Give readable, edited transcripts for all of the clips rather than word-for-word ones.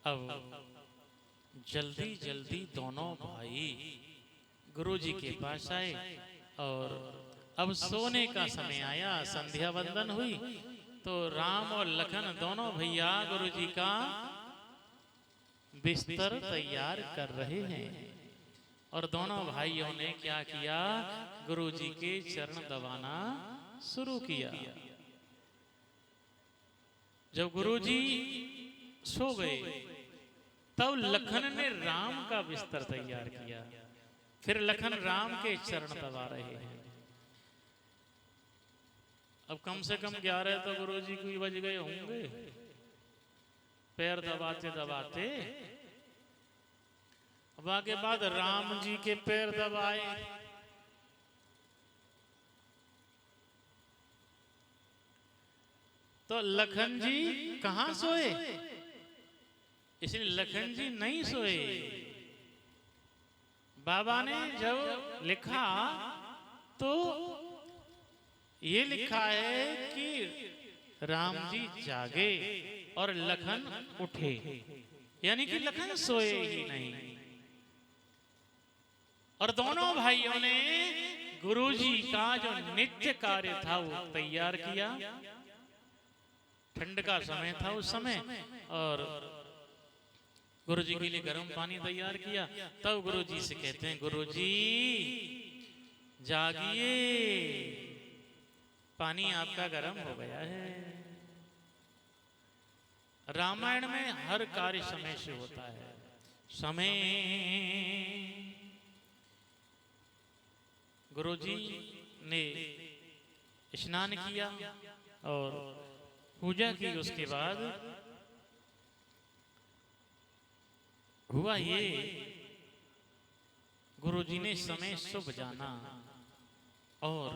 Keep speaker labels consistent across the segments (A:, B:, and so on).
A: अब जल्दी जल्दी दोनों भाई गुरुजी के पास आए और अब सोने का समय आया, संध्या वंदन हुई तो राम और लखन दोनों भैया गुरुजी का बिस्तर तैयार कर रहे हैं। और दोनों भाइयों ने क्या किया, गुरुजी के चरण दबाना शुरू किया। जब गुरुजी सो गए तब लखन ने राम का बिस्तर तैयार किया। फिर लखन राम के चरण दबा रहे हैं। अब कम से कम 11 तो गुरुजी को बज गए होंगे पैर दबाते दबाते। अब आगे बाद राम जी के पैर दबाए, तो लखन जी कहां सोए, इसलिए लखन जी नहीं सोए। बाबा ने जब लिखा तो ये लिखा है कि राम जी जागे और लखन उठे, यानी कि लखन सोए ही नहीं। और दोनों भाइयों ने गुरुजी का जो नित्य कार्य था वो तैयार किया। ठंड का समय था उस समय, और गुरुजी के लिए गर्म पानी तैयार किया। तब गुरुजी से कहते हैं, गुरुजी जागिए, पानी आपका गर्म हो गया है। रामायण में हर कार्य समय से होता है। समय गुरुजी ने स्नान किया और पूजा की। उसके बाद हुआ ये, गुरुजी ने समय शुभ जाना और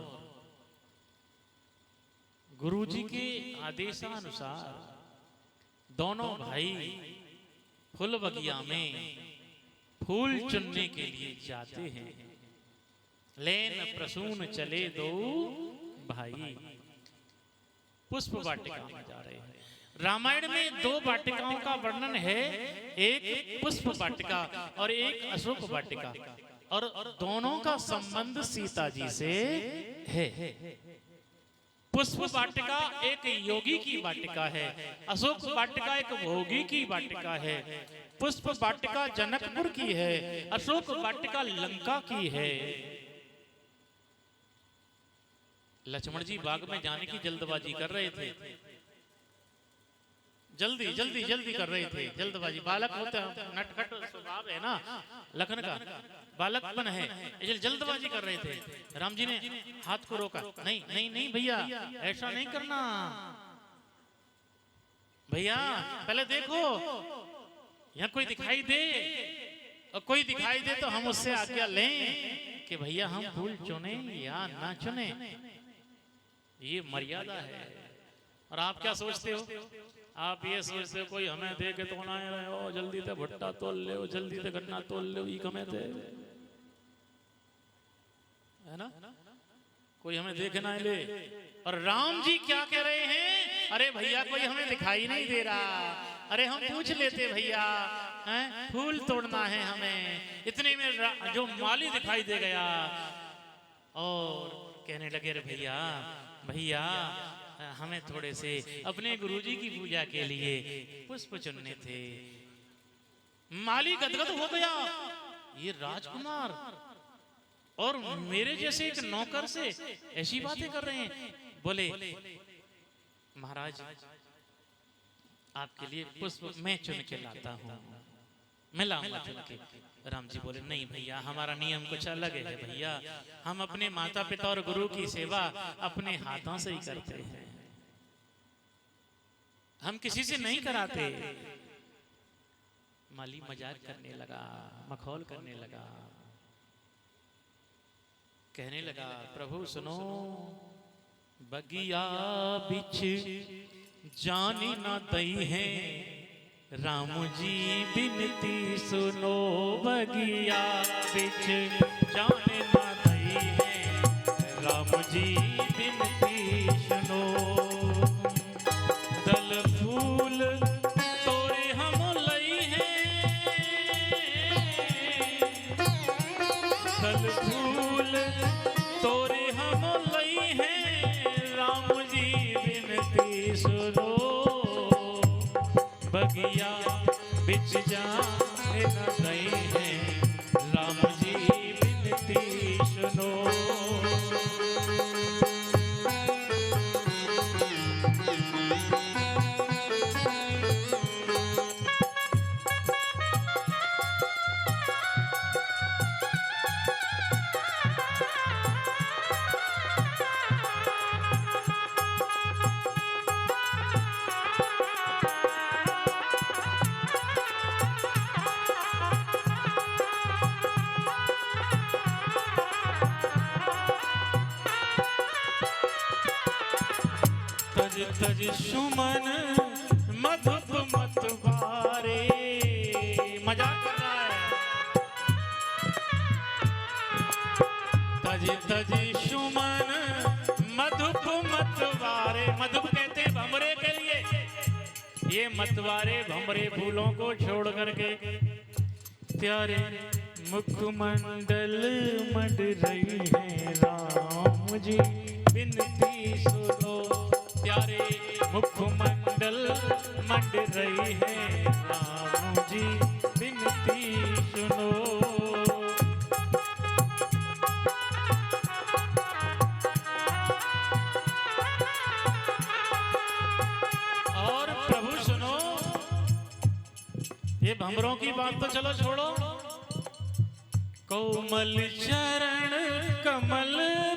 A: गुरुजी के आदेशानुसार दोनों भाई फूल बगिया में फूल चुनने के लिए जाते हैं। लेन प्रसून चले दो भाई, पुष्प वाटिका में जा रहे हैं। रामायण में 2 वाटिकाओं का वर्णन है, एक पुष्प वाटिका और एक अशोक वाटिका, और दोनों का संबंध सीता जी से है। पुष्प वाटिका एक योगी की वाटिका है, अशोक वाटिका एक भोगी की वाटिका है। पुष्प वाटिका जनकपुर की है, अशोक वाटिका लंका की है। लक्ष्मण जी बाग में जाने की जल्दबाजी कर रहे थे, जल्दी जल्दी जल्दी कर रहे थे, जल्दबाजी। बालक होते हैं, नटखट स्वभाव है ना लखन का, बालकपन है, इसलिए जल्दबाजी कर रहे थे। राम जी ने हाथ को रोका, नहीं नहीं नहीं भैया, ऐसा नहीं करना भैया, पहले देखो यहाँ कोई दिखाई दे, और कोई दिखाई दे तो हम उससे आज्ञा लें कि भैया हम फूल चुने या ना चुने, ये मर्यादा है। और आप क्या सोचते हो, आप ये सोचते हो कोई हमें देखे तो ना हो, जल्दी से भुट्टा तोल ले, जल्दी से गन्ना तोल ले, ये कमे थे, है ना, कोई हमें देखना है ले। और राम जी क्या कह रहे हैं, अरे भैया कोई हमें दिखाई नहीं दे रहा, अरे हम पूछ लेते भैया, हैं फूल तोड़ना है हमें। इतने में जो माली दिखाई दे गया और कहने लगे, अरे भैया भैया हमें थोड़े से अपने गुरुजी की पूजा के लिए पुष्प चुनने थे। माली गदगद हो गया, ये राजकुमार और मेरे जैसे एक नौकर से ऐसी बातें कर रहे हैं। बोले महाराज आपके लिए पुष्प मैं चुन के लाता हूँ, मैं लाऊंगा चुन के। राम जी बोले नहीं भैया, हमारा नियम कुछ अलग है भैया, हम अपने माता पिता और गुरु की सेवा अपने हाथों से ही करते हैं, हम किसी से नहीं कराते। माली मजाक करने लगा, मखौल करने लगा, कहने लगा प्रभु सुनो, बगिया बिछ जानी ना दई है, राम जी बिनती सुनो, बगिया बिछ जाने ना दई है, राम जी बिनती सुनो। दल फूल तोरे हम लई बिच जाने न दई है राम जी बिनती सुनो। तज तज सुमन मधुप मतवारे, मजाक कर रहा है। तज तज सुमन मधुप मतवारे, मधुप कहते हैं भंवरे के लिए। ये मतवारे भंवरे फूलों को छोड़ करके प्यारे मुखमंडल मंड रही है राम जी बिनती सुनो। प्यारे मुखमंडल मंड रही है राम जी बिनती सुनो। और प्रभु सुनो, ये भंवरों की बात तो चलो छोड़ो, कोमल चरण कमल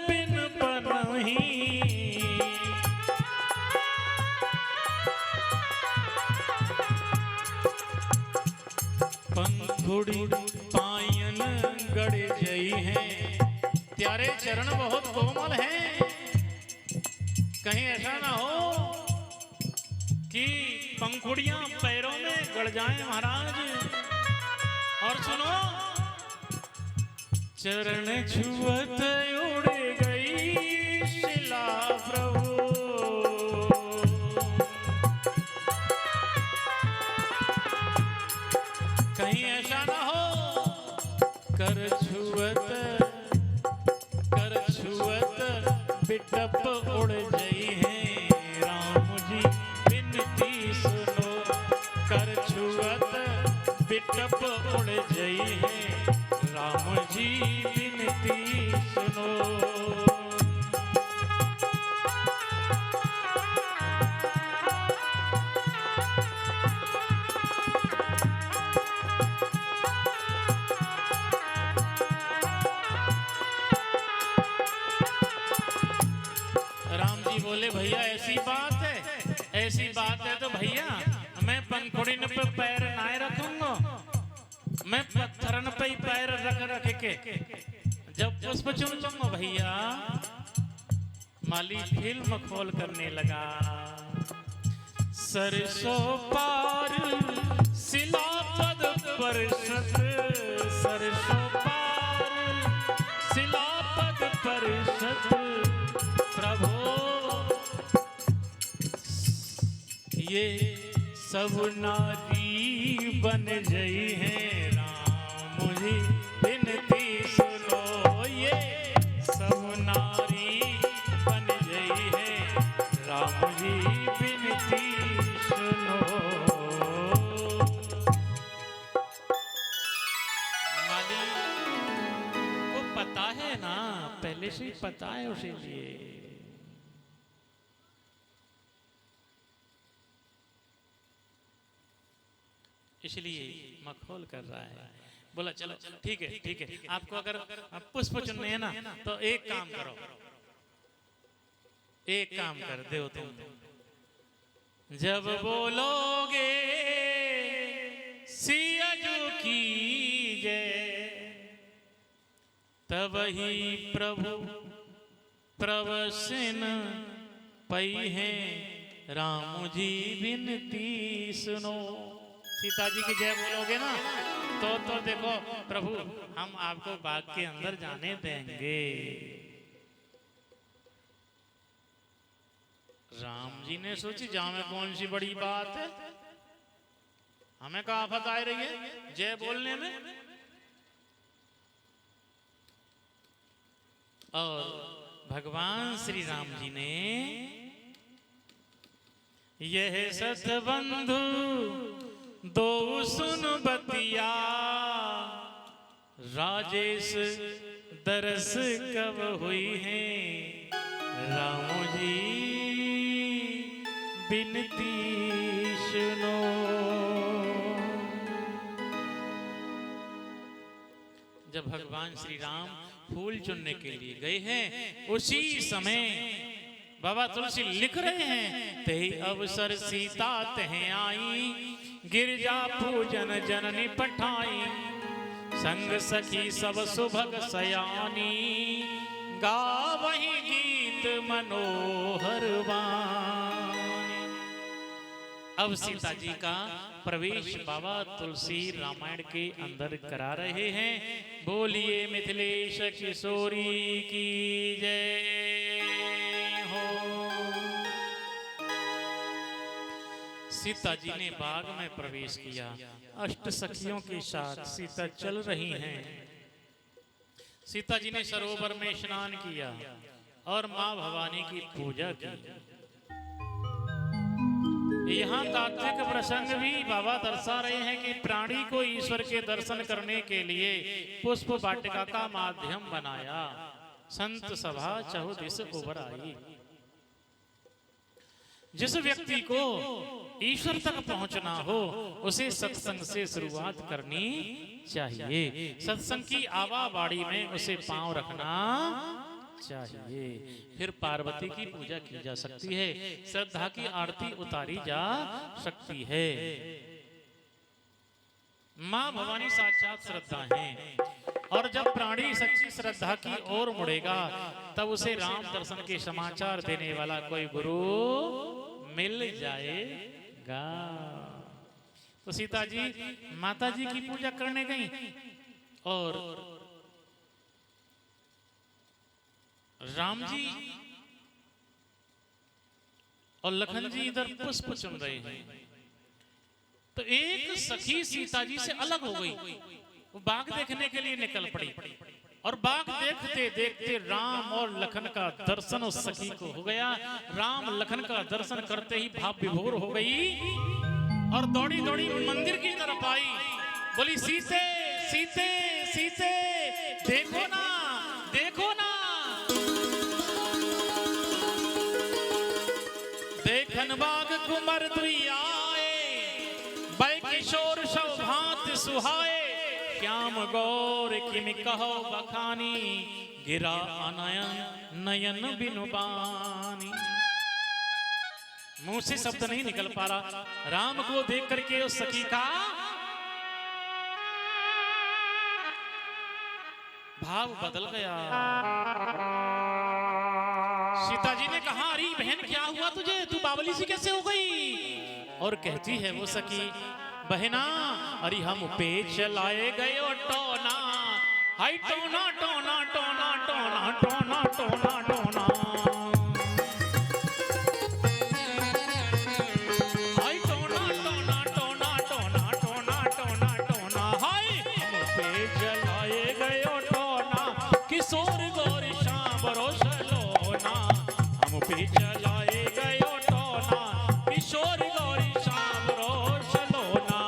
A: बिन पनहि, पंखुड़ी पायन गड़ जई है। प्यारे चरण बहुत कोमल हैं, कहीं ऐसा ना हो कि पंखुड़ियां पैरों में गड़ जाएं महाराज। और सुनो, चरण छुअत उड़ गई शिला प्रभु, कहीं ऐसा ना हो कर छुअत बिटप उड़ गई है राम जी बिनती सुनो। कर छुअत बिटप उड़ गई है राम जी बिनती सुनो। राम जी बोले भैया ऐसी बात है, ऐसी बात है तो भैया मैं पंखुड़िन पे पैर ना रखूंगा, मैं पत्थरन पे ही पैर रख रख के जब पुष्प चुन लूंगा भैया। माली फिल्म खोल करने लगा, सरसों पार शिलापद परिषद, सरसों पार शिलापद परिषद प्रभु ये सब नारी बन गई है राम जी बिनती सुनो। ये सब नारी बन गई है राम जी बिनती सुनो। माली को पता है ना, पहले से ही पता है उसे लिए। इसलिए मखौल कर रहा है। बोला चलो ठीक है ठीक है, आपको अगर पुष्प चुनने हैं ना तो एक काम करो, एक काम कर दो तुम, जब बोलोगे सियाजू की जय तब ही प्रभु प्रवसन पई है राम जी बिनती सुनो। सीता जी की जय बोलोगे ना तो देखो प्रभु हम आपको बाग के अंदर जाने देंगे। राम जी ने सोची जामे कौन सी बड़ी बात है, हमें कहाँ आफत आ रही है जय बोलने में। और भगवान श्री राम जी ने यह सतबंधु दो सुन बतिया राजेश दरस कब हुई है राम जी बिनती सुनो। जब भगवान श्री राम फूल चुनने के लिए गए हैं उसी समय बाबा तुलसी लिख रहे हैं, ते अवसर सीता तह आई गिरजा पूजन जननी पठाई संग सखी सब सुभग सयानी गावहि गीत मनोहर वाणी। अब सीता जी का प्रवेश बाबा तुलसी रामायण के अंदर करा रहे हैं। बोलिए मिथिलेश किशोरी की जय हो। सीता जी ने बाग में प्रवेश किया, अष्ट सखियों के साथ सीता चल रही हैं। सीता जी ने सरोवर में स्नान किया और मां भवानी की पूजा की। यहाँ तात्विक प्रसंग भी बाबा दर्शा रहे हैं कि प्राणी को ईश्वर के दर्शन करने के लिए पुष्प वाटिका का माध्यम बनाया। संत सभा चहुदिस उभर आई। जिस व्यक्ति को ईश्वर तक पहुंचना हो उसे सत्संग से शुरुआत करनी चाहिए। सत्संग की आवाबाड़ी में उसे पांव रखना चाहिए। फिर पार्वती की पूजा की जा सकती है, श्रद्धा की आरती उतारी जा सकती है। मां भवानी साक्षात श्रद्धा है और जब प्राणी सच्ची श्रद्धा की ओर मुड़ेगा तब उसे राम दर्शन के समाचार देने वाला कोई गुरु मिल जाएगा। तो सीता जी माता जी की पूजा करने गई और राम जी और लखन जी इधर पुष्प चुन रहे हैं। तो एक सखी सीता जी से अलग हो गई, वो बाग देखने के लिए निकल पड़ी और बाग देखते देखते राम और लखन का दर्शन उस सखी को हो गया। राम लखन का दर्शन करते ही भाव विभोर हो गई और दौड़ी दौड़ी मंदिर की तरफ आई। बोली सीते सीते सीते देखो ना देखो ना। देखन बाग कुमर दुई आए बै किशोर सौभात सुहाए श्याम गौर किमि कहो बखानी गिरा अनयन नयन बिनु बानी। मुंह से शब्द नहीं निकल पा रहा। राम को देख करके उस सखी का भाव बदल गया। सीता जी ने कहा अरे बहन क्या हुआ तुझे, तू बावली सी कैसे हो गई? और कहती है वो सखी बहना अरे हम पे चलाए गए टोना हाय टोना टोना टोना टोना टोना टोना टोना हाय टोना टोना टोना टोना टोना टोना टोना हाय हम पे चलाए गए टोना किशोर गौर श्याम रोशलोना। हम पे चलाए गए टोना किशोर गौर श्याम रोशलोना।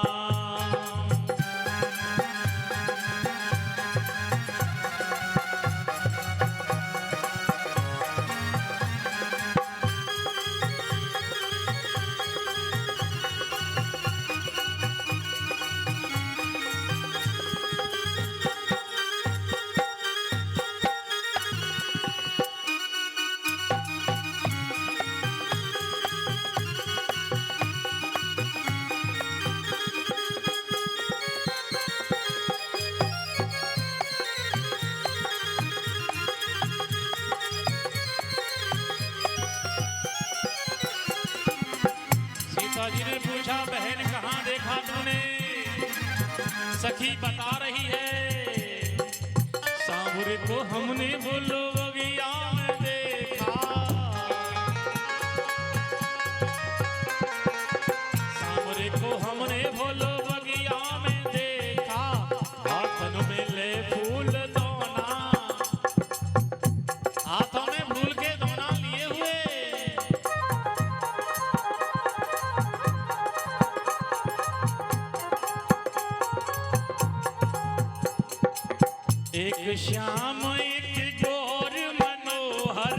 A: जी ने पूछा बहन कहाँ देखा तूने? सखी बता रही है सांवरे को हमने बोलो बगिया में देखा। सांवरे को हमने बोलो बगिया में देखा हाथन में ले फूल दोना। हाथों में फूल के दोना लिए हुए एक श्याम एक गौर मनोहर,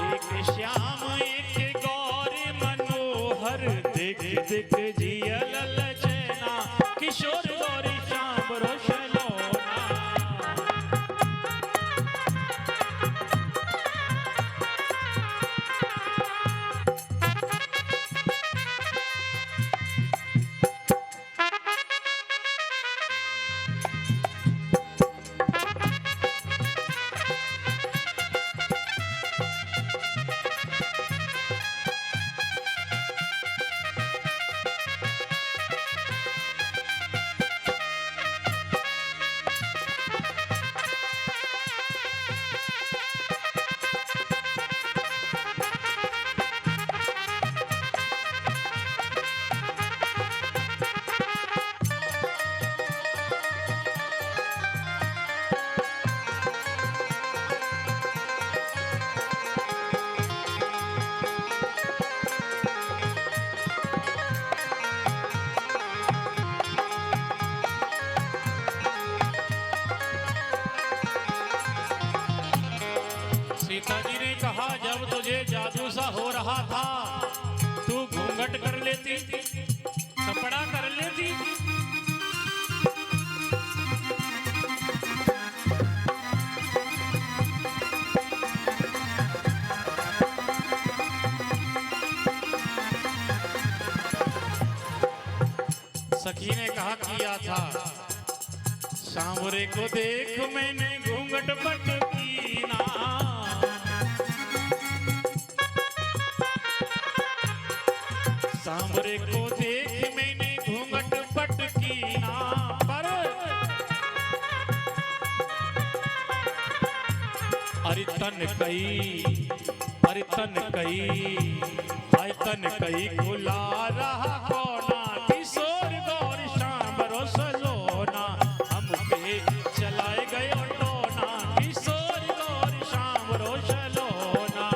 A: एक श्याम एक गौर मनोहर, देख देख जिया ललचना, किशोर गौरी श्याम रोशलोना। सीता जी ने कहा, जब तुझे जादू सा हो रहा था तू घूंघट कर लेती, कपड़ा कर लेती। सखी ने कहा, किया था। सांवरे को देख मैंने घूंघट पट की ना, सांवरे को देख मैंने घूंघट पट की ना, पर अरे तन कई, अरे तन कई, हाय तन कई खुला रहा कोना, किशोर गौर श्याम रोशलोना, हम पे चलाए गए टोना, किशोर गौर श्याम रोशलोना।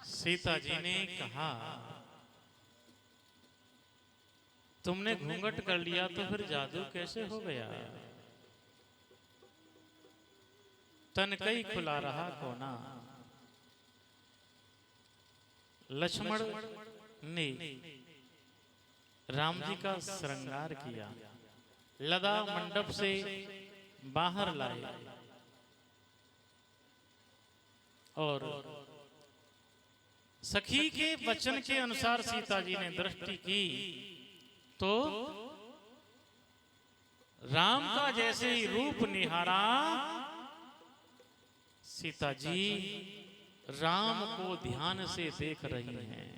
A: सीता जी ने कहा, तुमने घूंघट कर लिया तो फिर जादू कैसे हो गया? तन कई खुला रहा कोना। लक्ष्मण ने राम जी का श्रृंगार किया, लदा मंडप से बाहर लाए और सखी के वचन के अनुसार सीता जी ने दृष्टि की तो राम का जैसे ही रूप निहारा, सीता जी राम को ध्यान से देख रही हैं।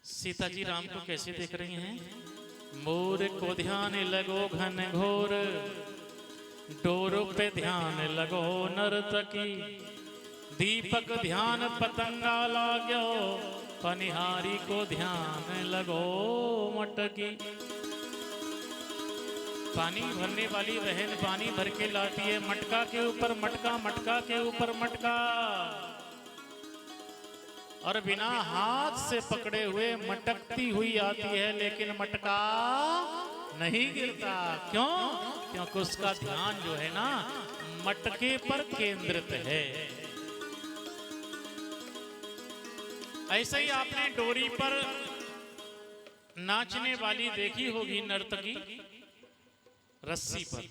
A: सीता जी राम को कैसे देख रही हैं? मोर को ध्यान लगो घन घोर, डोर पे ध्यान लगो नर्तकी, दीपक ध्यान पतंगा लागो, पनिहारी को ध्यान लगो मटकी। पानी भरने वाली बहन पानी भर के लाती है, मटका के ऊपर मटका, मटका के ऊपर मटका, और बिना हाथ से पकड़े हुए मटकती हुई आती है, लेकिन मटका नहीं गिरता। क्यों? क्योंकि उसका ध्यान जो है ना मटके पर केंद्रित है। ऐसे ही आपने डोरी पर नाचने वाली देखी होगी नर्तकी, रस्सी पर।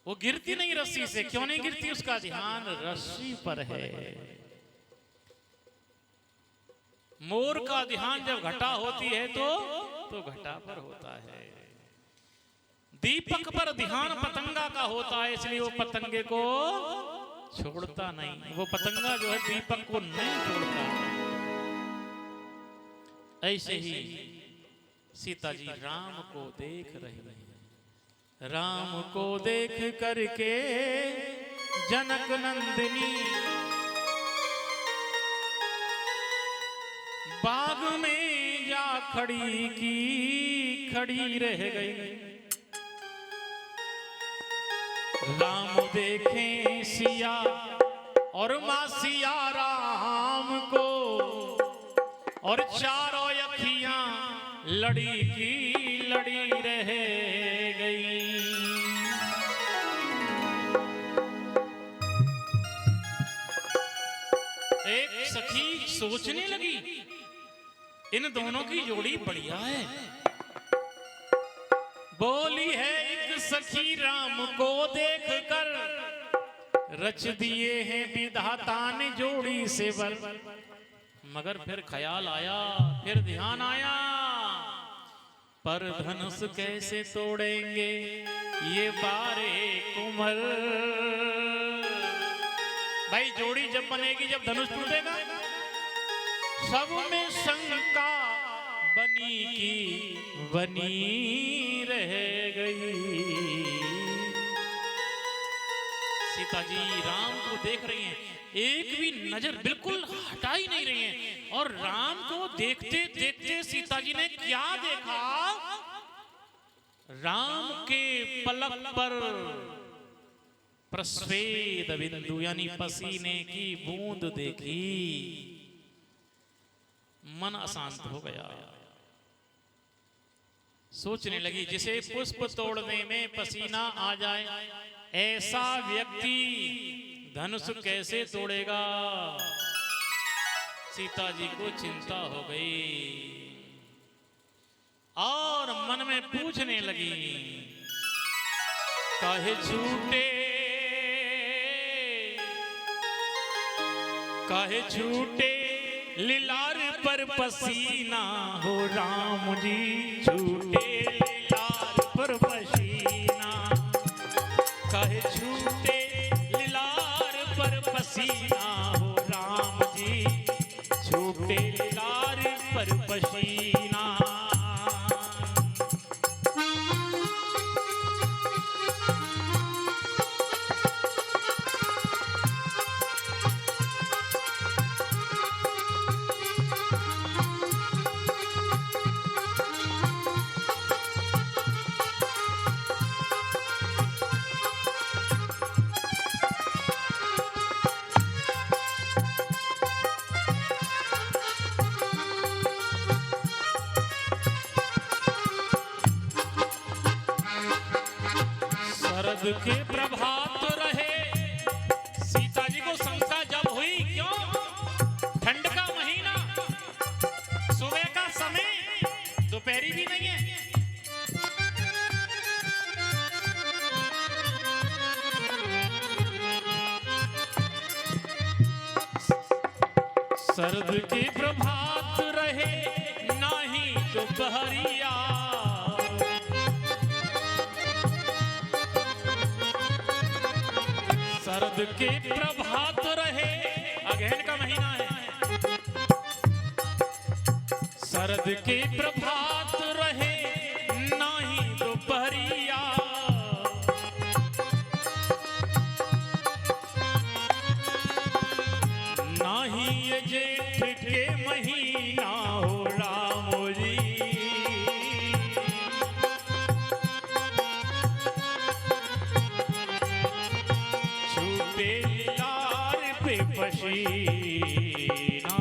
A: वो गिरती नहीं रस्सी से, क्यों नहीं गिरती? उसका ध्यान रस्सी पर है। मोर का ध्यान जब घटा होती है तो घटा पर होता है। दीपक पर ध्यान पतंगा का होता है, इसलिए वो पतंगे को छोड़ता नहीं। वो पतंगा जो है दीपक को नहीं छोड़ता। ऐसे ही सीता जी राम को देख रही है। राम को देख करके जनक नंदिनी बाग में जा खड़ी रह गई। राम देखें सिया और मां सिया राम को, और चारों अखियां लड़ी की लड़ी रह गई। एक सखी सोचने लगी, इन दोनों की जोड़ी बढ़िया है। बोली है एक सखी राम को देखकर, रच दिए हैं विधाता ने जोड़ी से वर। मगर फिर ख्याल आया, फिर ध्यान आया, पर धनुष कैसे तोड़ेंगे ये बारे कुंवर। भाई जोड़ी जब बनेगी, जब धनुष टूटेगा, सब में शंका बनी की बनी रह गई। सीता जी राम को देख रही हैं, एक भी नजर बिल्कुल हटा ही नहीं रही हैं। और राम को देखते देखते सीता जी ने क्या देखा? राम के पलक पर प्रस्वेद बिंदु यानी पसीने की बूंद देखी। मन अशांत हो गया। सोचने लगी, जिसे पुष्प तोड़ने में पसीना आ जाए, ऐसा व्यक्ति धनुष कैसे तोड़ेगा? सीता जी को चिंता हो गई और मन में पूछने लगी, काहे छूटे लीलार पर पसीना हो राम जी, छूटे लीलार पर पसीना। काहे छूटे लीलार पर पसीना हो राम जी, छूटे लीलार पर पसीना। शरद के प्रभात रहे, सीता जी को शंका जब हुई, क्यों? ठंड का महीना, सुबह का समय, दोपहरी भी नहीं है। शरद के प्रभात रहे नाही दोपहरिया, शरद के प्रभात रहे, अगहन का महीना है। शरद के प्रभात रहे नाही दोपहरिया, नाही ये जेठ के महीना हो राम जी। पसीना।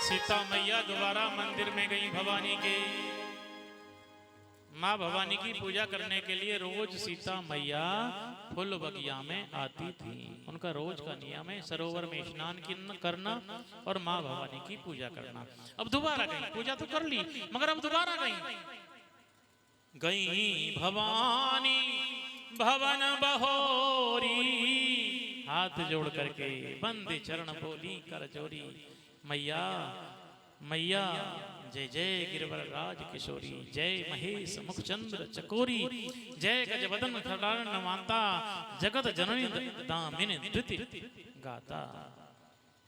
A: सीता मैया दोबारा मंदिर में गई भवानी के। माँ भवानी की पूजा करने के लिए रोज सीता मैया फुल बगिया में आती थी। उनका रोज का नियम है सरोवर में स्नान करना और माँ भवानी की पूजा करना। अब दोबारा गई, पूजा तो कर ली मगर अब दोबारा गई भवानी भवन बहोरी, हाथ जोड़ करके बंदे चरण बोली कर जोरी, मैया मैया जय जय गिरवर राज किशोरी, जय महेश मुखचंद्र चकोरी, जय गजवदन खगान माता, जगत जननी दामिनी धृति गाता।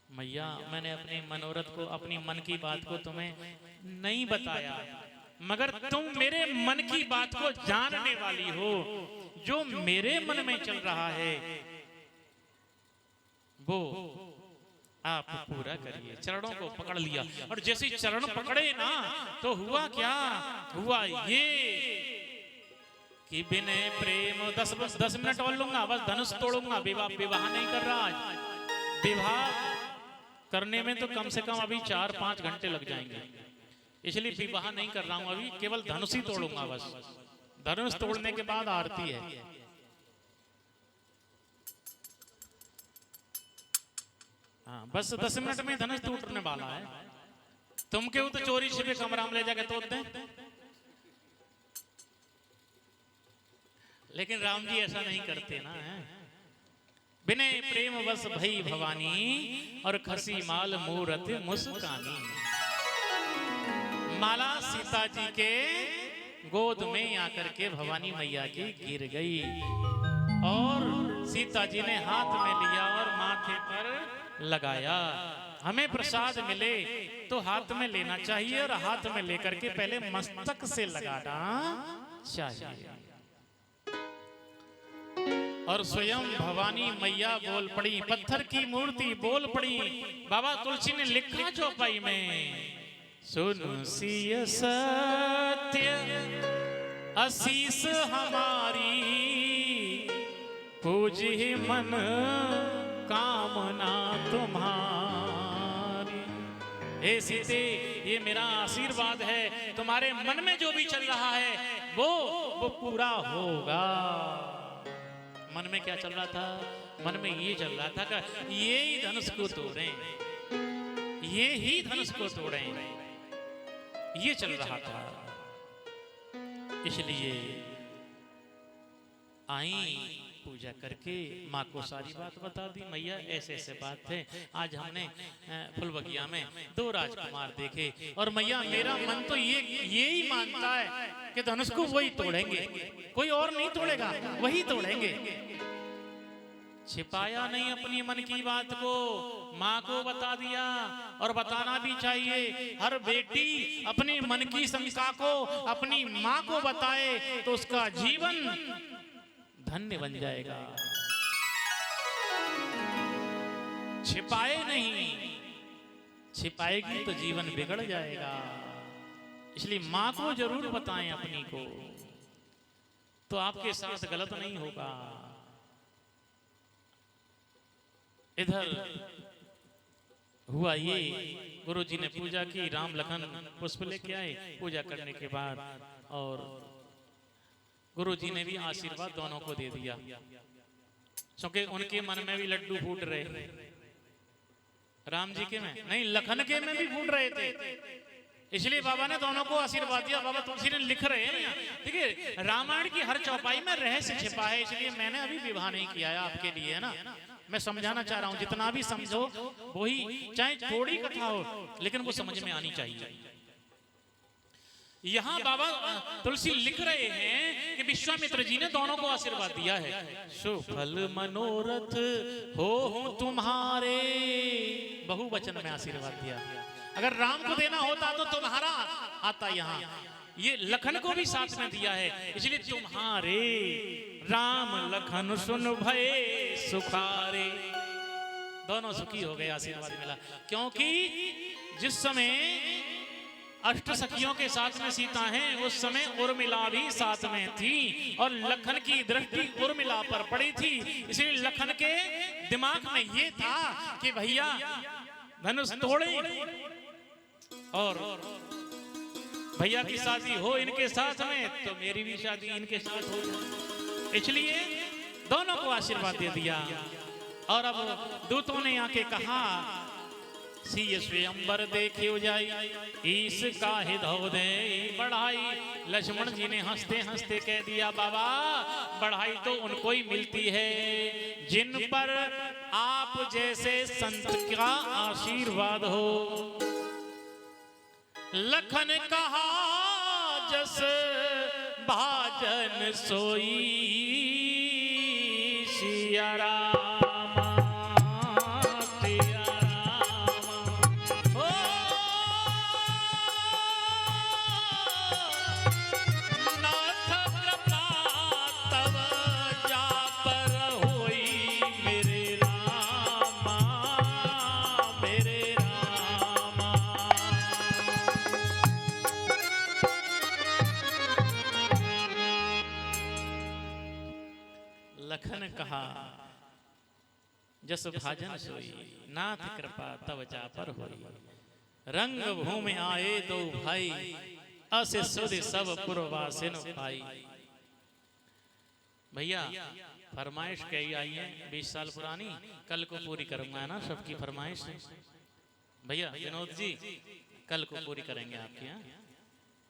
A: मैया मैंने अपने मनोरथ को, अपनी मन की बात को तुम्हें नहीं बताया, मगर तुम मेरे मन की बात को जानने वाली हो। जो मेरे मन में चल रहा है वो आप पूरा करिए। चरणों को पकड़ लिया और जैसे चरण पकड़े ना तो हुआ क्या, हुआ ये कि बिना प्रेम 10 मिनट और लूंगा, बस धनुष तोड़ूंगा, विवाह नहीं कर रहा आज। विवाह करने में तो कम से कम अभी 4-5 घंटे लग जाएंगे, इसलिए विवाह नहीं कर रहा हूं, अभी केवल धनुष ही तोड़ूंगा बस। धनुष तोड़ने के बाद आरती है। हाँ बस 10 मिनट में धनुष टूटने वाला है। तुम क्यों तो चोरी छिपे कमरा में ले जाके तोड़ दे, लेकिन राम जी ऐसा नहीं करते ना। बिने प्रेम बस भई भवानी और खसी माल मूरत मुस्कानी। माला सीता जी के गोद में आकर के भवानी मैया की गिर गई और सीता जी ने हाथ में लिया और माथे पर लगाया। हमें प्रसाद मिले तो हाथ में लेना चाहिए और हाथ में लेकर के पहले मस्तक से लगाना चाहिए। और स्वयं भवानी मैया बोल पड़ी, पत्थर की मूर्ति बोल पड़ी। बाबा तुलसी ने लिखा चौपाई में, सुन सिय सत्य असीस हमारी, पूजी मन कामना तुम्हारी। हे सीते ये मेरा आशीर्वाद है, तुम्हारे मन में जो भी चल रहा है वो पूरा होगा। मन में क्या चल रहा था? मन में ये चल रहा था कि ये ही धनुष को तोड़ें, ये ही धनुष को तोड़ें, ये चल रहा था। इसलिए आई पूजा करके माँ को सारी बात बता दी। मैया ऐसे ऐसे बात है, आज हमने फुलबगिया में 2 राजकुमार देखे और मैया मेरा मन तो ये ही मानता है कि धनुष को वही तोड़ेंगे, कोई और नहीं तोड़ेगा, वही तोड़ेंगे। छिपाया नहीं अपनी मन की बात को, माँ को बता दिया और बताना भी चाहिए। हर बेटी अपनी मन की शंका को अपनी माँ को बताए तो उसका जीवन धन्य बन जाएगा। छिपाए नहीं, छिपाएगी तो जीवन बिगड़ जाएगा। इसलिए माँ को जरूर बताएं अपनी को, तो आपके साथ गलत नहीं होगा। इधर हुआ ये, गुरु जी ने पूजा की, राम लखन पुष्प लेके आए पूजा करने के बाद, और गुरु जी ने भी आशीर्वाद दोनों को दे दिया, क्योंकि उनके मन में भी लड्डू फूट रहे। राम जी के में नहीं, लखन के में भी फूट रहे थे, इसलिए बाबा ने दोनों को आशीर्वाद दिया। बाबा तुलसी ने लिख रहे हैं, ठीक है, रामायण की हर चौपाई में रहस्य छिपा है, इसलिए मैंने अभी विवाह नहीं किया है आपके लिए, है ना। मैं समझाना चाह रहा हूं, जितना भी समझो वही, चाहे थोड़ी कथा हो लेकिन वो समझ में आनी चाहिए। यहां बाबा तुलसी लिख रहे हैं कि विश्वामित्र जी ने दोनों को आशीर्वाद दिया है, सुफल मनोरथ हो तुम्हारे, बहुवचन में आशीर्वाद दिया। अगर राम को देना होता तो तुम्हारा आता, यहाँ ये लखन को भी साथ में दिया है, इसलिए तुम्हारे राम लखन सुन भय सुखारे, दोनों सुखी हो गए, आशीर्वाद मिला। क्योंकि जिस समय अष्ट सखियों के साथ में सीता हैं, उस समय उर्मिला भी साथ में थी और लखन की दृष्टि उर्मिला पर पड़ी थी, इसलिए लखन के दिमाग में ये था कि भैया धनुष तोड़े और भैया की शादी हो इनके साथ में तो मेरी भी शादी इनके साथ हो जाए, इसलिए दोनों को आशीर्वाद दे दिया। और अब दूतों ने आके कहा सी स्वयंवर देखे जाई ईस का हिधो दे बढ़ाई। लक्ष्मण जी ने हंसते हंसते कह दिया बाबा बढ़ाई तो उनको ही मिलती है जिन पर आप जैसे संत का आशीर्वाद हो। लखन कहा जस भाजन सोई सिया राम कहा जस भाजन सोई नाथ कृपा तव जा पर होई। रंग भूमि आए दो भाई असे सुध सब पुरवासिन पाई। भैया फरमाइश कही आई है 20 साल पुरानी, कल को पूरी करूंगा ना सबकी फरमाइश। भैया विनोद जी कल को पूरी करेंगे आपके यहाँ।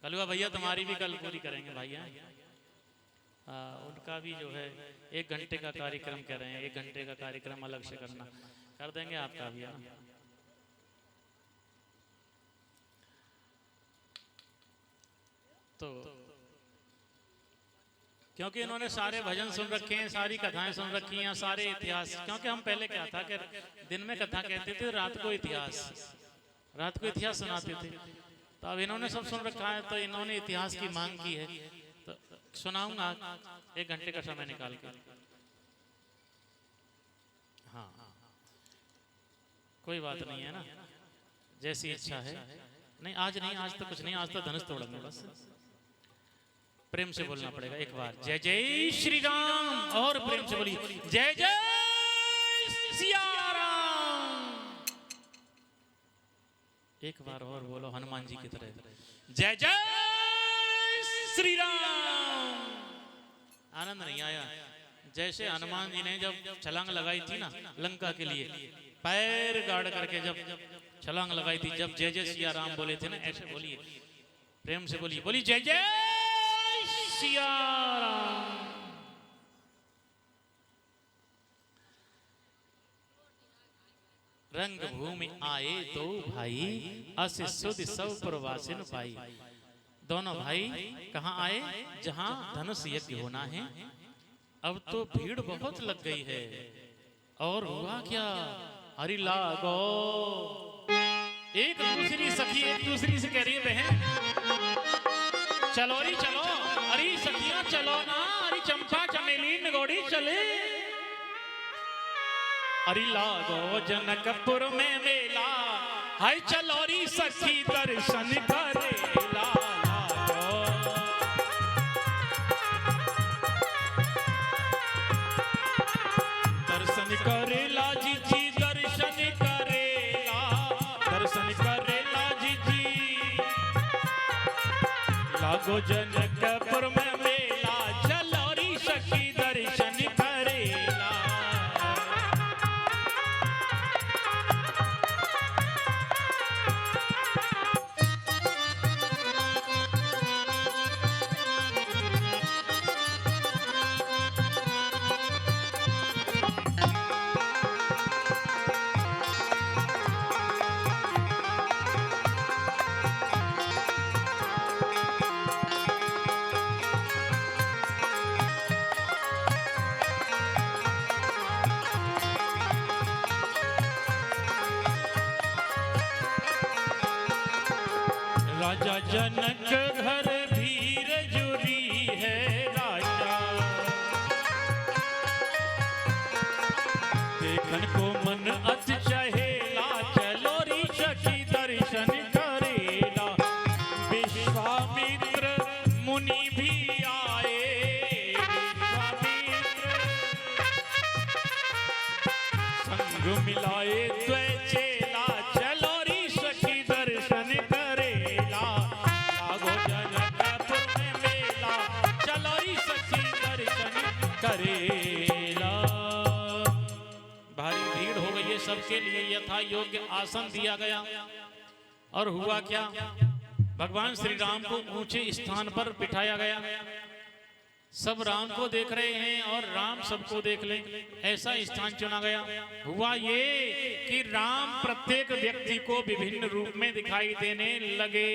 A: कलुआ भैया तुम्हारी भी कल पूरी करेंगे भैया। उनका भी जो है 1 घंटे का कार्यक्रम कर रहे हैं, 1 घंटे का कार्यक्रम अलग से करना कर देंगे आपका भी। तो क्योंकि इन्होंने सारे भजन सुन रखे हैं, सारी कथाएं सुन रखी हैं, सारे इतिहास। क्योंकि हम पहले क्या था कि दिन में कथा कहते थे, रात को इतिहास सुनाते थे। तो अब इन्होंने सब सुन रखा है तो इन्होंने इतिहास की मांग की है तो सुनाऊंगा 1 घंटे का समय निकाल कर। हाँ कोई बात नहीं है ना, जैसी इच्छा है। नहीं आज तो कुछ नहीं, आज तो धनुष तोड़ेंगे बस। प्रेम से बोलना पड़ेगा एक बार, जय जय श्री राम। और प्रेम से बोलिए जय जय सिया राम। एक बार और बोलो हनुमान जी की तरह, जय जय श्री राम। आनंद नहीं आया? जैसे हनुमान जी ने जब छलांग लगाई थी ना लंका के लिए, पैर गाड़ करके जब छलांग लगाई थी, जब जय जय सिया राम बोले थे ना, ऐसे बोलिए, प्रेम से बोलिए, बोलिए जय जय सिया राम। रंग भूमि आए दो भाई अस सुध सब प्रवासिन पाई। दोनों भाई कहाँ आए? जहां धनुष यज्ञ होना है। अब तो भीड़ बहुत लग गई है। और हुआ क्या? हरि लागो, एक दूसरी सखी एक दूसरी से कह रही है, बहन चलो री चलो, अरे सखियां चलो ना, अरे चंपा चमेली निगोड़ी चले। अरे लागो जनकपुर में मेला, हाय चलो री सखी दर्शन करेला। दर्शन करेला जी जी, दर्शन करेला, दर्शन करेला जी जी। लागो जनकपुर में मेला, चलो री सखी दर्शन करेला। राजा जनक घर भीर जुरी है राजा, देखन को मन अत चहेला, चलो री सखी दर्शन करेला। विश्वामित्र मुनि भी आए, विश्वामित्र संग मिलाए द्वै चेला, चलो री सखी दर्शन करेला। लागो सबके लिए यथा योग्य आसन दिया गया। और हुआ क्या, भगवान श्री राम को ऊंचे स्थान पर बिठाया गया। सब राम को देख रहे हैं और राम सबको देख ले, ऐसा स्थान चुना गया। हुआ ये कि राम प्रत्येक व्यक्ति को विभिन्न रूप में दिखाई देने लगे।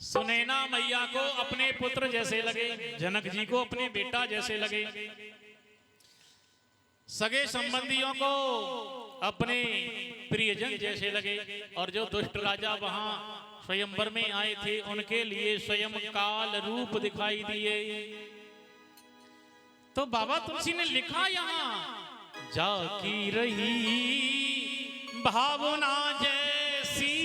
A: सुनैना मैया को अपने पुत्र जैसे लगे, जनक जी को अपने बेटा जैसे लगे, सगे संबंधियों को अपने प्रियजन जैसे लगे। और जो दुष्ट राजा वहां स्वयंवर में आए थे उनके लिए स्वयं काल रूप दिखाई दिए। तो बाबा तुलसी ने लिखा यहाँ, जाकी रही भावना जैसी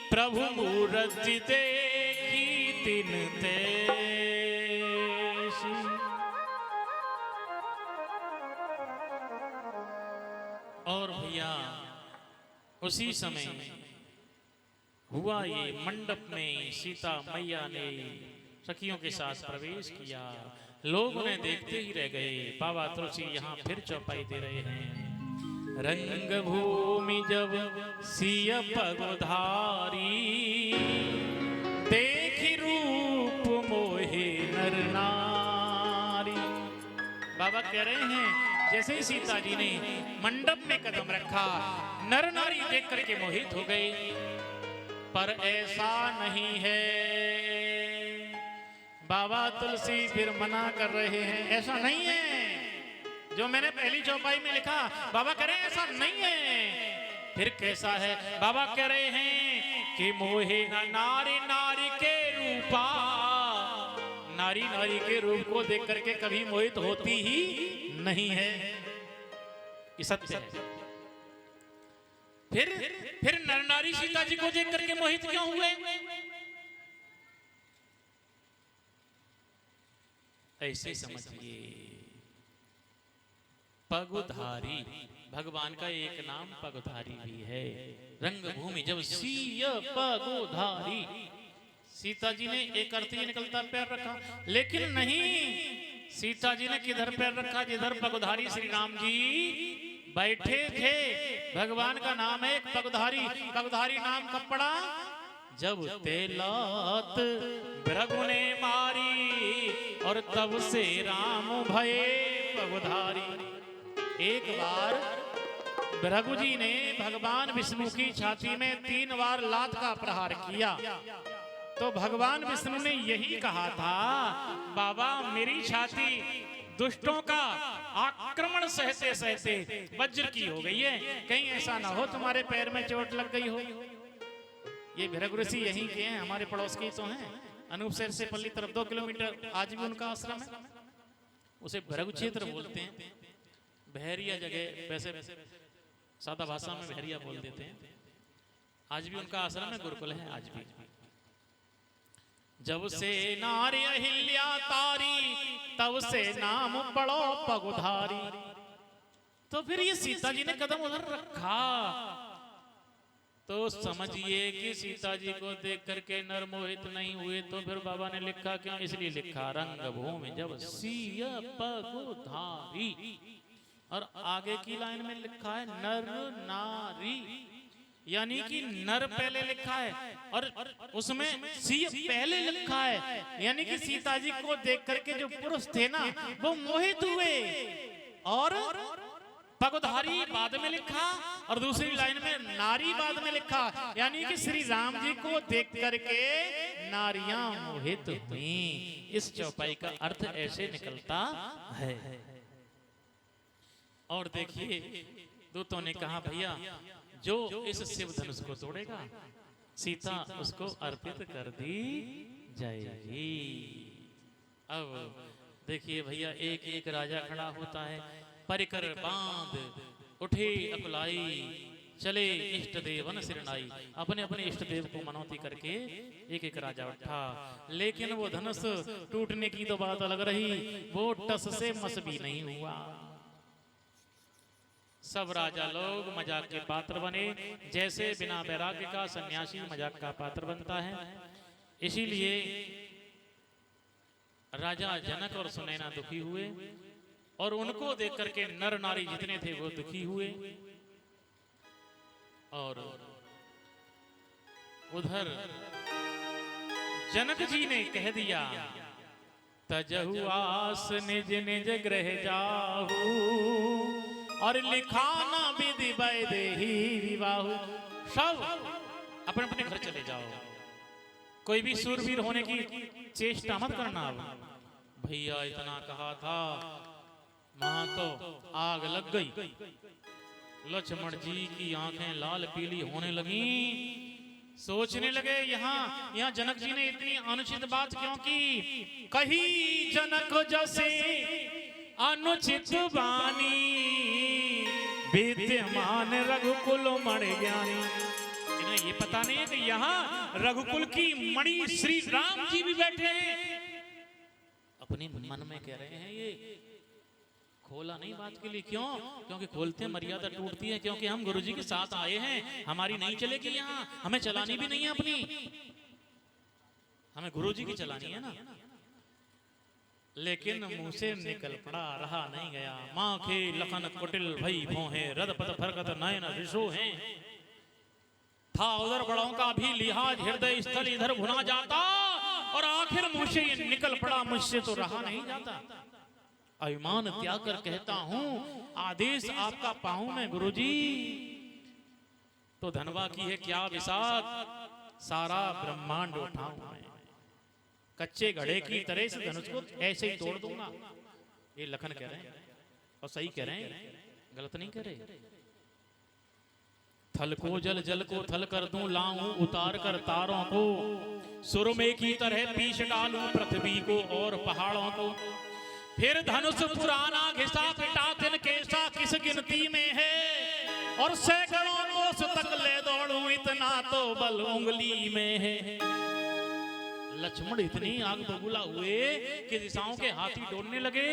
A: प्रभु मूर्ति देखी तिन तैसी। और भैया उसी समय हुआ ये, मंडप में सीता मैया ने सखियों के साथ प्रवेश किया। लोग उन्हें देखते ही रह गए। बाबा तुलसी यहाँ फिर चौपाई दे रहे हैं। रंग भूमि जब सिय पगधारी, देखी रूप मोहे नर नारी। बाबा कह रहे हैं जैसे ही सीता जी ने मंडप में कदम रखा, नर नारी देख करके मोहित हो गए। पर ऐसा नहीं है, बाबा तुलसी फिर मना कर रहे हैं, ऐसा नहीं है जो मैंने पहली चौपाई में लिखा। बाबा कह रहे हैं ऐसा नहीं है। फिर कैसा है, बाबा कह रहे हैं कि मोहे न नारी नारी के रूपा, नारी नारी के रूप को देख करके कभी मोहित होती ही नहीं है, ये सत्य है। फिर नर नारी सीता जी को देख करके मोहित क्यों हुए? ऐसे समझिए, पगधारी भगवान का एक नाम पगधारी भी है। रंगभूमि जब सिय पगधारी, सीता जी ने एक अर्थ ही निकलता पैर रखा, लेकिन नहीं, सीता जी ने किधर पैर रखा? जिधर पगधारी श्री राम जी बैठे थे। भगवान का नाम है एक पगधारी। पगधारी नाम कब पड़ा? जब तेलात भृगु ने मारी और तब से राम भये पगधारी। एक बार भृगु जी ने भगवान विष्णु की छाती में 3 बार लात का प्रहार किया, तो भगवान विष्णु ने यही कहा था, बाबा मेरी छाती दुष्टों का आक्रमण सहते सहते वज्र की हो गई है, कहीं ऐसा ना हो तुम्हारे पैर में चोट लग गई हो। ये भृगु ऋषि यहीं के हैं, हमारे पड़ोस के तो हैं। अनूप शहर से पल्ली तरफ 2 किलोमीटर आज भी उनका आश्रम है। उसे भृगु क्षेत्र बोलते हैं। बहरिया जगह, वैसे सादा भाषा में बहरिया बोल देते हैं। आज भी उनका आश्रम है, गुरुकुल है आज भी। जब से नारी अहिल्या तारी, तब से नाम पड़ो पगधारी। तो फिर ये सीता जी ने कदम उधर रखा, तो समझिए कि सीता जी को देख करके नर मोहित नहीं हुए। तो फिर बाबा ने लिखा क्यों? इसलिए लिखा रंगभूमि जब सिय पगधारी। और आगे की लाइन में लिखा है नर नारी, यानी कि नर पहले लिखा है और उसमें सिय पहले लिखा है, यानी कि सीता जी को देख करके जो पुरुष थे ना वो मोहित हुए। और पगधारी बाद में लिखा और दूसरी लाइन में नारी बाद में लिखा, यानी कि श्री राम जी को देख करके नारियां मोहित हुई। इस चौपाई का अर्थ ऐसे निकलता है। और देखिए दूतों ने कहा भैया जो इस शिव धनुष को तोड़ेगा सीता उसको अर्पित कर दी जाएगी। अब देखिए भैया एक एक राजा खड़ा होता है, परिकर बांध उठे अकुलाई, चले इष्ट देवन सिरनाई। अपने अपने इष्ट देव को मनौती करके एक एक राजा उठा, लेकिन वो धनुष टूटने की तो बात अलग रही, वो टस से मस भी नहीं हुआ। सब राजा लोग मजाक के पात्र बने, जैसे बिना वैराग्य का सन्यासी मजाक का पात्र बनता है। इसीलिए राजा जनक और सुनैना दुखी हुए। और उनको देख करके नर नारी जितने थे वो दुखी हुए। और उधर जनक जी ने कह दिया, तजहु आस निज निज गृह जाहू, और लिखाना विधि वैदेही विवाहु। सब अपने अपने घर चले जाओ, कोई भी सूरवीर होने की चेष्टा मत करना। भैया इतना कहा था, वहां तो आग लग गई। लक्ष्मण जी की आंखें लाल पीली होने लगी। सोचने लगे यहाँ जनक जी ने इतनी अनुचित बात क्यों की। कही जनक जैसे अनुचित वाणी, विद्यमान रघुकुल मणि ज्ञानी। इन्हें ये पता नहीं है कि यहाँ रघुकुल की मणि श्री राम जी भी बैठे हैं। अपने मन में कह रहे हैं, ये खोला नहीं बात के लिए। क्यों? क्योंकि खोलते मर्यादा टूटती है। क्योंकि हम गुरुजी के साथ आए हैं, हमारी नहीं चलेगी यहाँ, हमें चलानी भी नहीं है अपनी, हमें गुरुजी की चलानी है ना। लेकिन मुंह से निकल पड़ा, रहा नहीं गया। माँ के लखन कुटिल भई भोहे, रद पद फरकत नयन विशो हैं। था उधर बड़ों का भी लिहाज, हृदय स्थल इधर भुना जाता, और आखिर मुंह से ये निकल पड़ा, मुझसे तो रहा नहीं जाता। अभिमान त्याग कर कहता हूं, आदेश आपका पाऊं मैं गुरुजी। तो धनवा की है क्या विसात, सारा ब्रह्मांड उठाऊं मैं। कच्चे घड़े की तरह से धनुष को ऐसे ही तोड़ दूंगा। ये लखन कह रहे हैं, और सही कह रहे हैं, गलत नहीं कह रहे। थल को जल, जल को थल कर दूं, लाऊं उतार कर तारों को, सुरमे की तरह पीछ डालूं पृथ्वी को और पहाड़ों को। फिर धनुष पुराना घिसा पिटा तिन केसा किस गिनती में है, और सैकड़ों कोस तक ले दौड़ूं, इतना तो बल उंगली में है। लक्ष्मण इतनी आग बबूला हुए कि दिशाओं के हाथी डोलने लगे,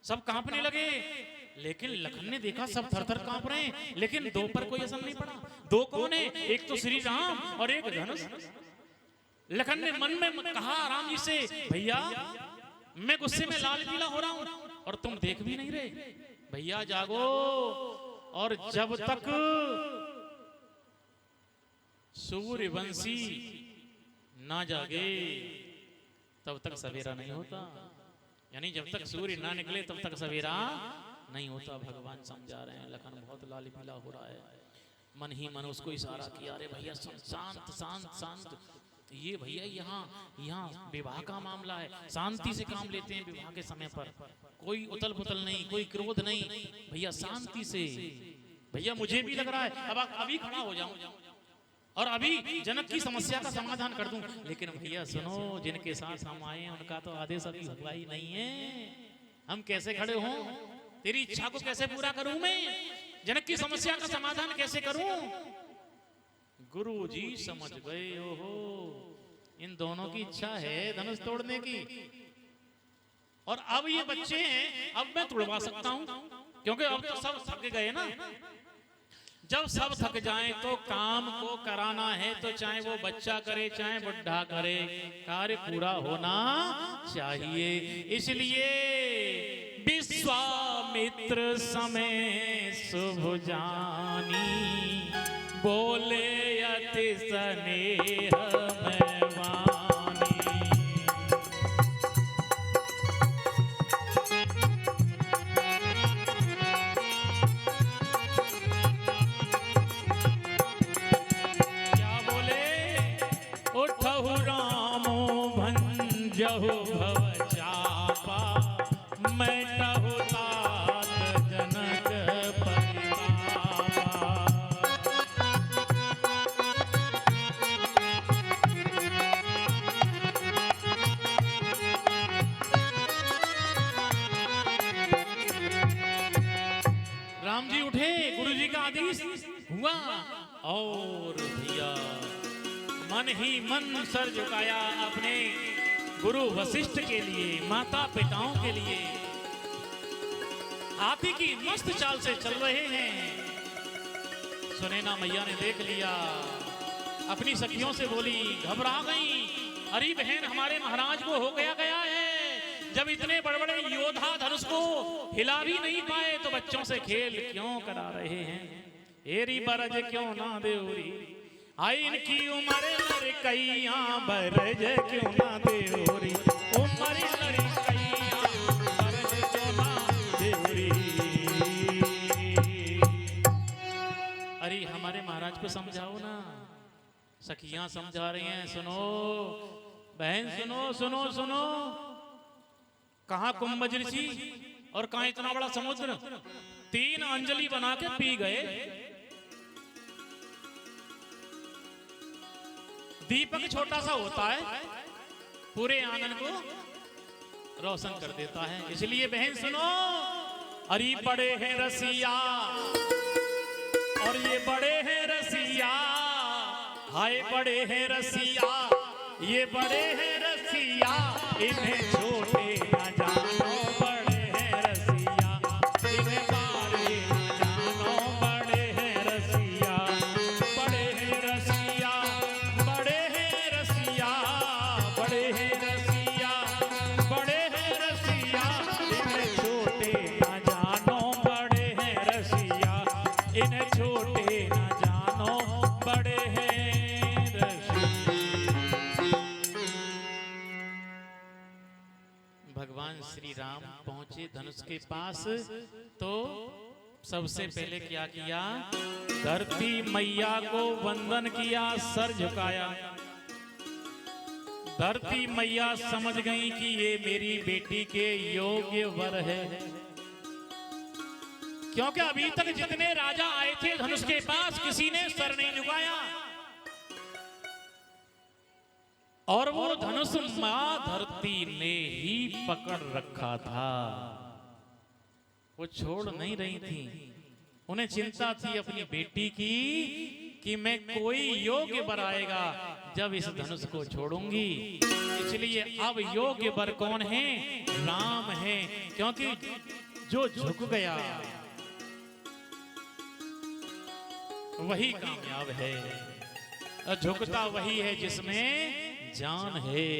A: सब कांपने लगे। लेकिन लखन ने देखा सब थर थर कांप रहे हैं, लेकिन दो पर कोई असर नहीं पड़ा। दो कौन है? एक तो श्री राम और एक धनुष। लखन ने मन में कहा राम जी से, भैया मैं गुस्से में लाल पीला हो रहा हूं और तुम देख भी नहीं रहे, भैया जागो। और जब तक सूर्यवंशी ना जागे तब तक सवेरा नहीं होता। यानी जब तक सूर्य ना निकले तब तक सवेरा नहीं होता। भगवान समझा रहे हैं, लखन बहुत लाल पीला हो रहा है। मन ही मन उसको इशारा किया, अरे भैया शांत शांत शांत। ये भैया यहाँ विवाह का मामला है, शांति से काम लेते हैं विवाह के समय पर। कोई उतल पुतल नहीं, कोई क्रोध नहीं, भैया शांति से। भैया मुझे भी लग रहा है अब अभी खड़ा हो जाऊं और अभी जनक की समस्या का समाधान कर दूं। लेकिन भैया सुनो, जिनके साथ हम आए उनका तो आदेश अभी हुआ ही नहीं है। हम कैसे खड़े हों? तेरी इच्छा को कैसे पूरा करूं मैं? जनक की समस्या का समाधान कैसे करूं? गुरु जी समझ गए, ओहो इन दोनों की इच्छा है धनुष तोड़ने की। और अब ये बच्चे हैं, अब मैं तोड़वा सकता हूं, क्योंकि अब तो सब थक गए ना। जब सब थक जाएं तो काम को कराना है, तो चाहे वो बच्चा करे चाहे बुढ़ा करे, कार्य पूरा होना चाहिए। इसलिए विश्वामित्र समय शुभ जानी, बोले अति स्नेह में वाणी। क्या बोले? उठहु रामो भंजहु भव चापा, मैटहु तात जनक परितापा। राम जी उठे, गुरु जी का आदेश हुआ, और भैया मन ही मन सर झुकाया अपने गुरु वशिष्ठ के लिए, माता पिताओं के लिए। हाथी की मस्त चाल से चल रहे हैं। सुनैना मैया ने देख लिया, अपनी सखियों से बोली, घबरा गई, अरे बहन हमारे महाराज को हो गया है। जब इतने बड़े बड़े योद्धा धनुष को हिला भी नहीं पाए तो बच्चों से खेल क्यों करा रहे हैं? एरी बरज क्यों ना देवरी, आई इनकी उम्र लड़कैया बरज क्यों ना देवरी, उम्र लड़कैया बरज क्यों ना देवरी। अरे हमारे महाराज को समझाओ ना, सखियां समझा रही हैं। सुनो बहन, सुनो सुनो सुनो, कहां कुंभज ऋषि और कहां इतना बड़ा समुद्र, 3 अंजलि बना के पी गए। दीपक छोटा सा होता है, पूरे आंगन को रोशन कर देता है। इसलिए बहन सुनो, अरे बड़े हैं रसिया और ये बड़े हैं रसिया, हाय बड़े हैं रसिया, ये बड़े हैं रसिया, इन्हें छोटे न जानो, बड़े हैं रसिया, इन्हें बारे न जानो, बड़े हैं रसिया, बड़े हैं रसिया, बड़े हैं रसिया, बड़े हैं रसिया, बड़े हैं रसिया, इन्हें छोटे न जानो, बड़े हैं रसिया, इन्हें छोटे न जानो, बड़े हैं रसिया। भगवान श्री राम पहुंचे धनुष के पास तो सबसे पहले क्या किया? धरती मैया को वंदन किया, सर झुकाया। धरती मैया समझ गई कि ये मेरी बेटी के योग्य वर है, क्योंकि अभी तक जितने राजा आए थे धनुष के पास किसी ने सर नहीं झुकाया, और वो धनुष मां धरती ने ही पकड़ रखा था, वो छोड़ नहीं रही थी। उन्हें चिंता थी अपनी बेटी की कि मैं कोई योग्य वर आएगा जब इस धनुष को छोड़ूंगी। इसलिए अब योग्य वर कौन है? राम है, क्योंकि जो झुक गया वही कामयाब है, और झुकता वही है जिसमें जान है,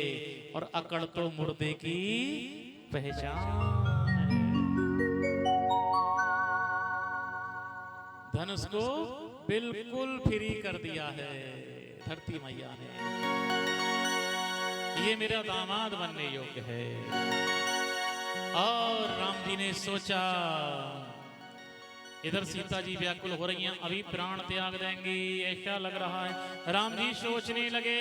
A: और अकड़ तो मुर्दे की पहचान है। धनुष को बिल्कुल फ्री कर दिया है धरती मैया ने, ये मेरा दामाद बनने योग्य है। और राम जी ने सोचा, इधर सीता जी व्याकुल हो रही हैं, अभी प्राण त्याग देंगी ऐसा लग रहा है। राम जी सोचने लगे,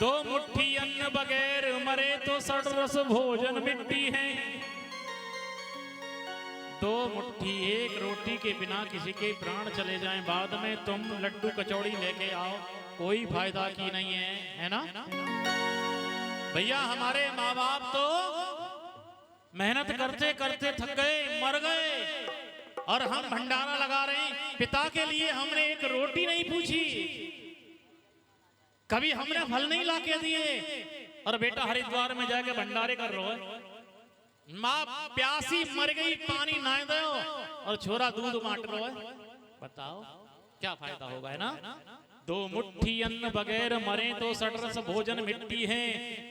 A: 2 मुट्ठी अन्न बगैर मरे तो 60 रस भोजन मिट्टी है। 2 मुट्ठी एक रोटी के बिना किसी के प्राण चले जाएं, बाद में तुम लड्डू कचौड़ी लेके आओ, कोई फायदा की नहीं है ना भैया। हमारे माँ बाप तो मेहनत करते करते थक गए, मर गए, और हम भंडारा लगा रहे हैं। पिता के लिए हमने एक रोटी नहीं पूछी, कभी हमने फल नहीं लाके दिए, और बेटा हरिद्वार में जाके भंडारे कर रहे हो। माँ प्यासी मर गई, पानी ना दो, और छोरा दूध बांट रहा है। बताओ क्या फायदा होगा, है ना। 2 मुट्ठी अन्न बगैर मरे तो 60 रस भोजन मिट्टी है।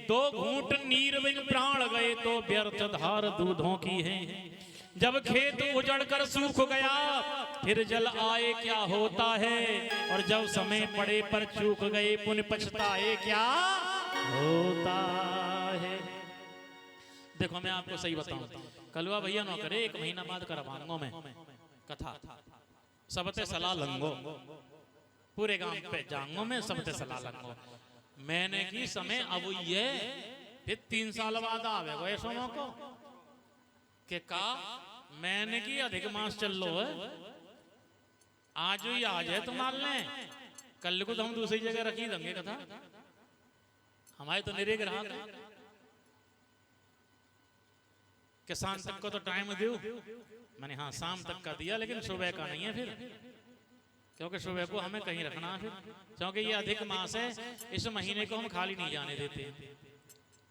A: 2 घूंट नीर बिन प्राण गए तो व्यर्थ धार दूधों की है। जब खेत उजड़ कर सूख गया फिर जल आए क्या होता है, और जब समय पड़े पर चूक गए पुन पछताए क्या होता है। देखो मैं आपको सही बताऊं, कलवा भैया न करे 1 महीना बाद करवांगों में कथा, सबते सलाह लंगो, पूरे गांव पे जांगो में सबते सलाह लंगो। मैंने की समय अब ये फिर 3 साल बाद आवे गो ऐसो मौको के का मैंने की अधिक मास चल लो है, आज ही आज है तुम मान लें, कल को तो हम दूसरी जगह रखी देंगे कथा। हमारे तो निरे ग्राहक कि शाम तक को तो टाइम दो, मैंने हाँ शाम तक का दिया, लेकिन सुबह का नहीं है फिर, क्योंकि सुबह को हमें कहीं रखना है फिर, क्योंकि ये अधिक मास है, इस महीने को हम खाली नहीं जाने देते,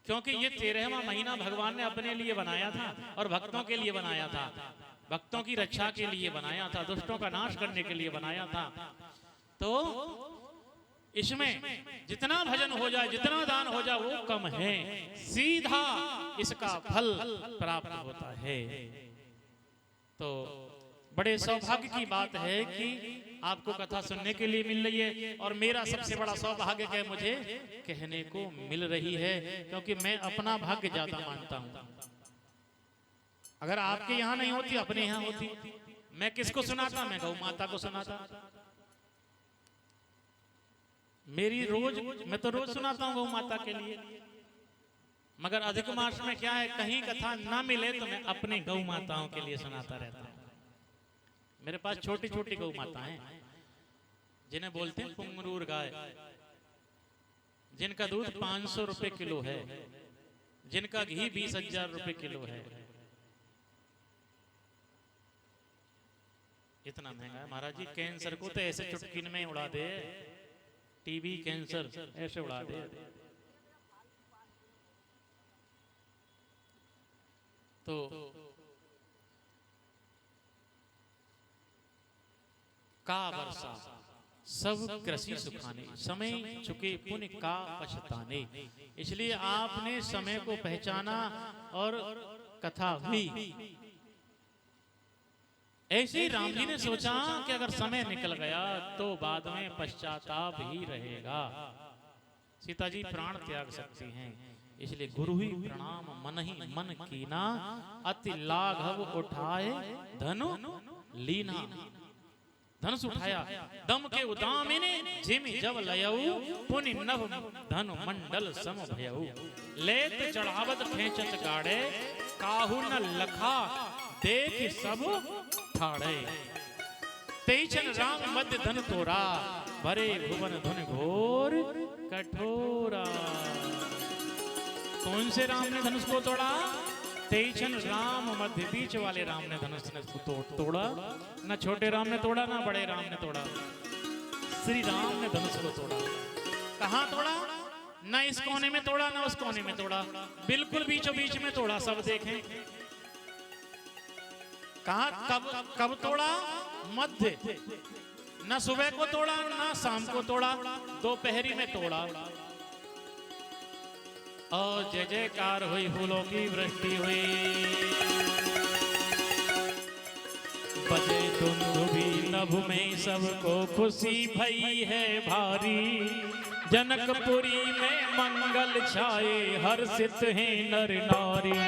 A: क्योंकि ये 13वां महीना भगवान ने अपने लिए बनाया था और भक्तों के लिए बनाया था, भक्तों की रक्षा के लिए बनाया था, दुष्टों का नाश करने के लिए बनाया था। तो इसमें जितना भजन हो जाए, जितना दान हो जाए, वो कम है, सीधा इसका फल प्राप्त होता है। तो बड़े सौभाग्य की बात है कि आपको कथा सुनने के लिए मिल रही है, और मेरा सबसे बड़ा सौभाग्य है मुझे कहने को मिल रही है, क्योंकि मैं अपना भाग्य ज्यादा मानता हूं। अगर आपके यहाँ नहीं होती, अपने यहाँ होती, मैं किसको सुनाता? मैं गौ माता को सुनाता। मेरी रोज, मैं तो रोज सुनाता हूँ गौ माता के लिए, मगर अधिक मास में क्या है, कहीं कथा ना मिले तो मैं अपने गौ माताओं के लिए सुनाता रहता हूँ। मेरे पास छोटी छोटी गौ माताएं जिन्हें बोलते हैं पुंगरूर गाय, जिनका दूध 500 रुपए किलो है, जिनका घी 20,000 रुपए किलो है। इतना महंगा है महाराज जी। कैंसर को तो ऐसे चुटकी में उड़ा दे, टीबी कैंसर ऐसे उड़ा दे। तो का वर्षा सब कृषि सुखाने, समय चुके पुण्य का पछताने। इसलिए आपने समय को पहचाना और कथा हुई। ऐसे ही राम जी ने सोचा कि अगर समय निकल गया तो बाद में पश्चाताप ही रहेगा। सीता जी प्राण त्याग सकती हैं, इसलिए गुरु ही प्रणाम मन ही मन कीना, अति लाघव उठाए धनु लीना। धनुष उठाया दम के उदामिने, जिमि जब लयऊ पुनि नभ धनु मंडल सम भयऊ। लेत चढ़ावत फेंचत गाड़े, काहू न लखा देख सब ठाड़े। तेईचन राम मध्य धन तोरा, भरे भुवन धुन घोर कठोरा। कौन से राम ने धनुष को तोड़ा? तेईचन राम मध्य, बीच वाले राम ने धनुष ने तोड़ा। न छोटे राम ने तोड़ा, ना बड़े राम ने तोड़ा, श्री राम ने धनुष को तोड़ा। कहाँ तोड़ा? न इस कोने में तोड़ा, ना उस कोने में तोड़ा, बिल्कुल बीचों बीच में तोड़ा। सब देखें कहा, कब तोड़ा? मध्य। न सुबह को तोड़ा, ना शाम को तोड़ा, दोपहरी में तोड़ा। और जय जयकार हुई, फूलों की वृष्टि हुई। बजे दुंदुभी नभ में सबको खुशी भई है भारी। जनकपुरी में मंगल छाए, हर्षित हैं नर नारी।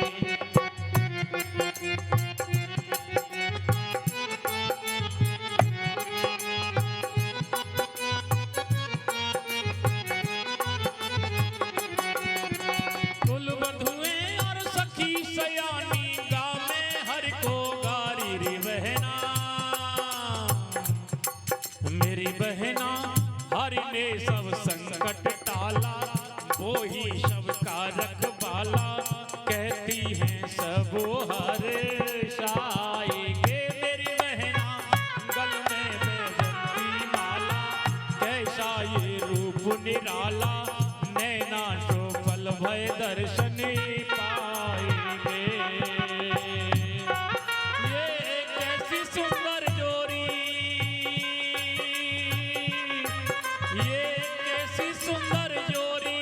A: सब संकट टाला, वो ही शब का रखवाला। कहती हैं सब हर शाएगे, मेरी बहना गल में बैजंती माला। कैसा ये रूप निराला, नैना शोभल भय दर्शन पाएंगे। ये कैसी सुंदर जोड़ी, ये कैसी सुंदर जोड़ी,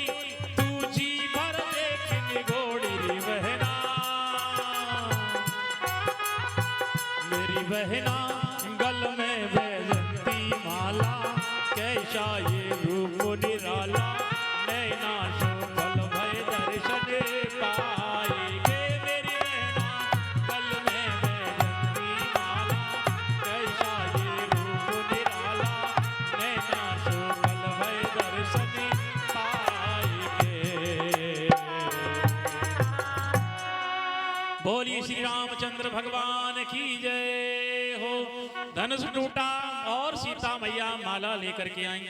A: तू जी भर देख निगोड़ी। रे बहना मेरी बहना गल में बैजंती माला। कैसा ये रूप निराला, नैना शोभल भय दर्शन पाएंगे। मेरी बहना गल में बैजंती माला। कैसा ये रूप निराला, नैना शोभल भय दर्शन पाएंगे। बोलिए श्री रामचंद्र भगवान की जय हो। धनुष टूटा और सीता मैया माला लेकर के आई,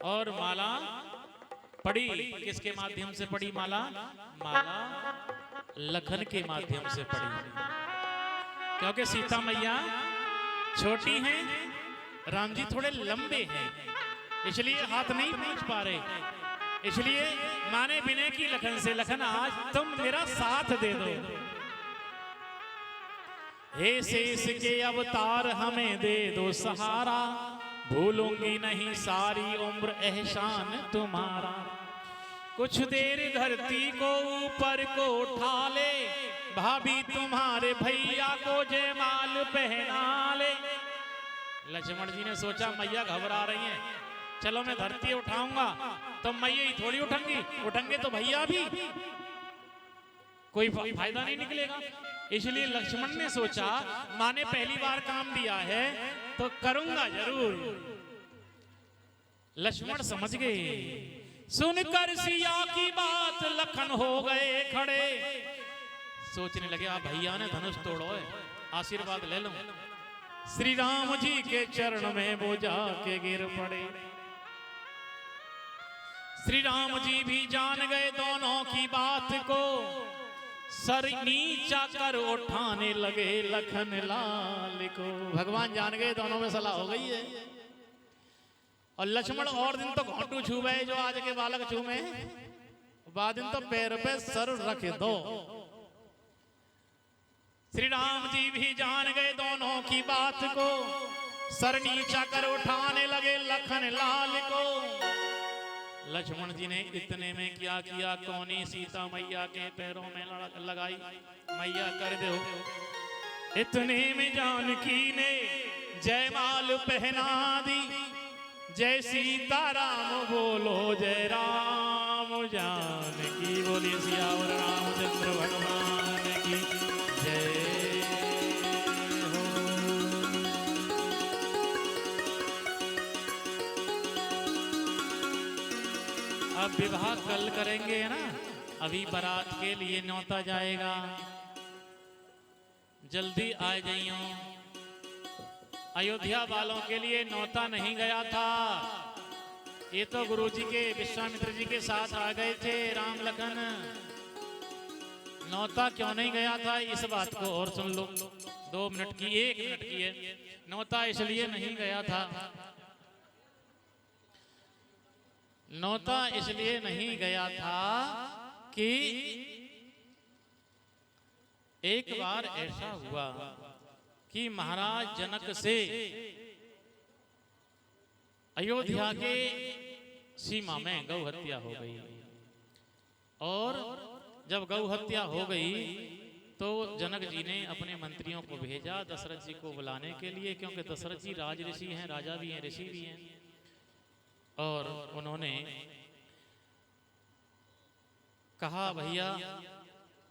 A: और माला पड़ी। किसके माध्यम से पड़ी माला? माला लखन के माध्यम से पड़ी, क्योंकि सीता मैया छोटी हैं, राम जी थोड़े लंबे हैं, इसलिए हाथ नहीं पहुंच पा रहे। इसलिए माने विनय की लखन से, लखन आज तुम मेरा साथ दे दो। हे शेष के अवतार हमें दे दो सहारा। भूलूंगी नहीं सारी उम्र एहसान तुम्हारा। कुछ देर धरती को ऊपर को उठा ले, भाभी तुम्हारे भैया को जयमाल पहना ले। लक्ष्मण जी ने सोचा मैया घबरा रही हैं, चलो मैं धरती उठाऊंगा तो मैया ही थोड़ी उठेंगे तो भैया भी, कोई फायदा नहीं निकलेगा। इसलिए लक्ष्मण ने सोचा माँ ने पहली बार काम दिया है तो करूंगा जरूर। लक्ष्मण समझ गए। सुनकर सिया की बात लखन हो गए खड़े, सोचने लगे आ भैया ने धनुष तोड़ो है, आशीर्वाद ले लो। श्री राम जी के चरण में वो जाके गिर पड़े। श्री राम जी भी जान गए दोनों की बात को, सर नीचा कर उठाने लगे लखन लाल को। भगवान जान गए दोनों में सलाह हो गई है। और लक्ष्मण और दिन तो घोंटू छूबे जो आज के बालक छूमे, बाद दिन तो पैर पे सर रख दो। श्री राम जी भी जान गए दोनों की बात को, सर नीचा कर उठाने लगे लखन लाल को। लक्ष्मण जी ने इतने में क्या किया, कौनी सीता मैया के पैरों में लगाई, मैया कर दो। इतने में जानकी ने जयमाल पहना दी, जय सीता राम बोलो जय राम जानकी बोली सियावर रामचंद्र भगवान की जय हो। अब विवाह कल करेंगे ना, अभी बारात के लिए न्योता जाएगा, जल्दी आ जाइयो। अयोध्या वालों के लिए न्योता नहीं गया था, ये तो गुरुजी के विश्वामित्र जी के साथ आ गए थे राम लखन। न्योता क्यों नहीं गया था इस बात को और सुन लो, 2 मिनट की 1 मिनट की है। न्योता इसलिए नहीं गया था, न्योता इसलिए नहीं गया था कि एक बार ऐसा हुआ कि महाराज जनक से अयोध्या के सीमा में गौ हत्या हो गई। और जब गौ हत्या हो गई तो जनक जी ने अपने मंत्रियों को भेजा दशरथ जी को बुलाने के लिए, क्योंकि दशरथ जी राज ऋषि हैं, राजा भी हैं, ऋषि भी हैं। और उन्होंने कहा भैया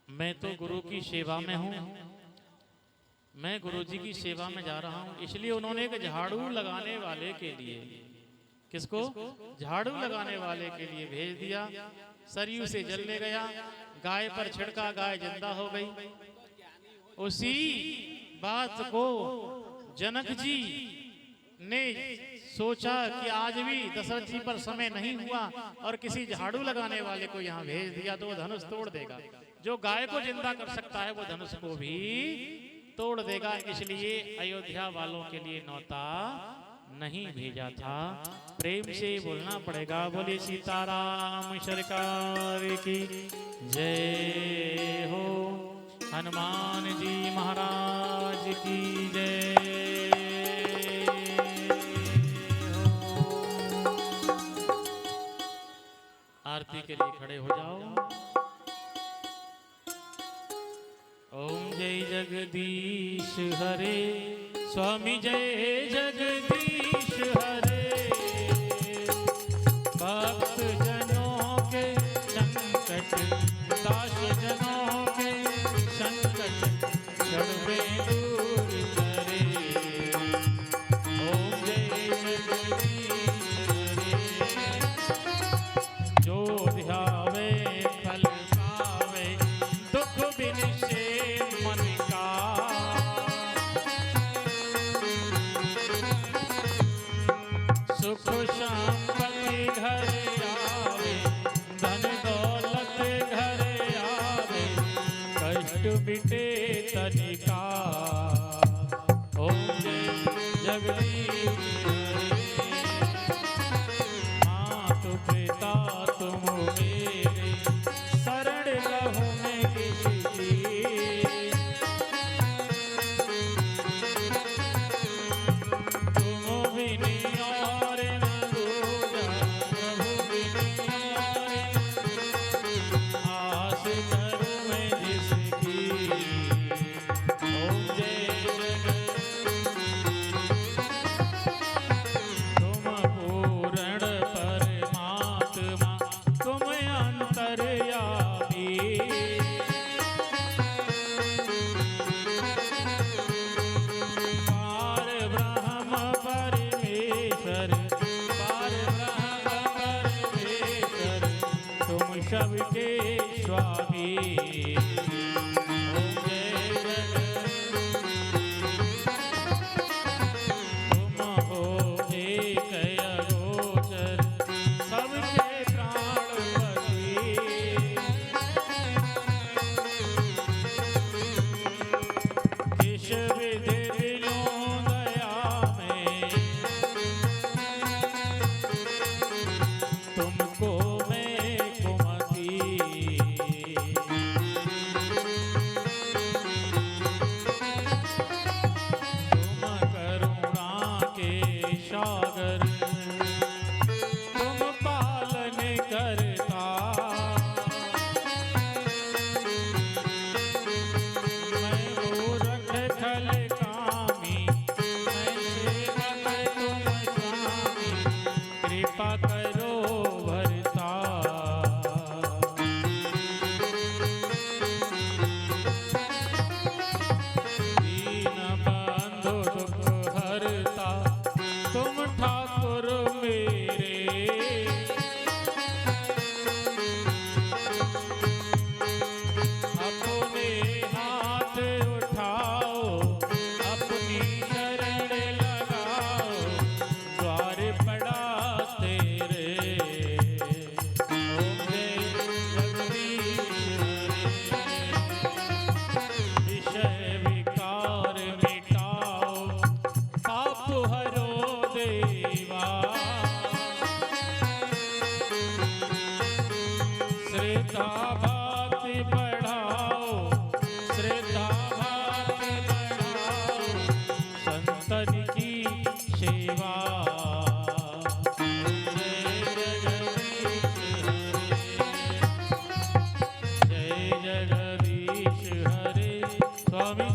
A: मैं तो गुरु की सेवा में हूं, मैं गुरुजी की सेवा में जा रहा हूं। इसलिए उन्होंने एक झाड़ू लगाने वाले के लिए, किसको? झाड़ू लगाने वाले के लिए भेज दिया। सरयू से जल ले गया, गाय पर छिड़का, गाय जिंदा हो गई। उसी बात को जनक जी ने सोचा कि आज भी दशरथ जी पर समय नहीं हुआ और किसी झाड़ू लगाने वाले को यहाँ भेज दिया तो वो धनुष तोड़ देगा। जो गाय को जिंदा कर सकता है वो धनुष को भी तोड़ देगा। इसलिए अयोध्या वालों के लिए न्योता नहीं भेजा था। प्रेम से बोलना पड़ेगा, बोले सीताराम सरकार की जय हो, हनुमान जी महाराज की जय हो। आरती के लिए खड़े हो जाओ। ओम जय जगदीश हरे, स्वामी जय जगदीश हरे। भक्त जनों के संकट, दास जनों के संकट सर्वे दूर करे। ओम जय जगदीश हरे। जो ध्यावे फल पावे, दुख बिनसे सुख संपत्ति घर आवे, धन दौलत घर आवे, कष्ट मिटे तनिका।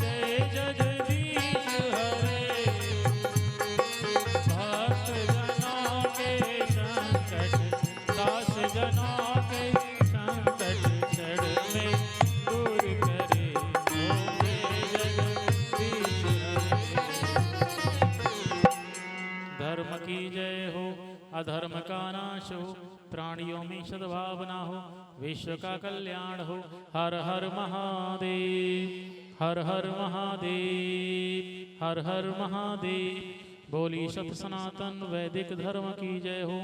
A: जय जगदीश हरे। भक्त जनों के संकट दास जनों के संकट क्षण में दूर करे। ओ जय जगदीश हरे। धर्म की जय हो, अधर्म का नाश हो, प्राणियों में सद्भावना हो, विश्व का कल्याण हो। हर हर महादेव, हर हर महादेव, हर हर महादेव। बोली सत सनातन वैदिक धर्म की जय हो।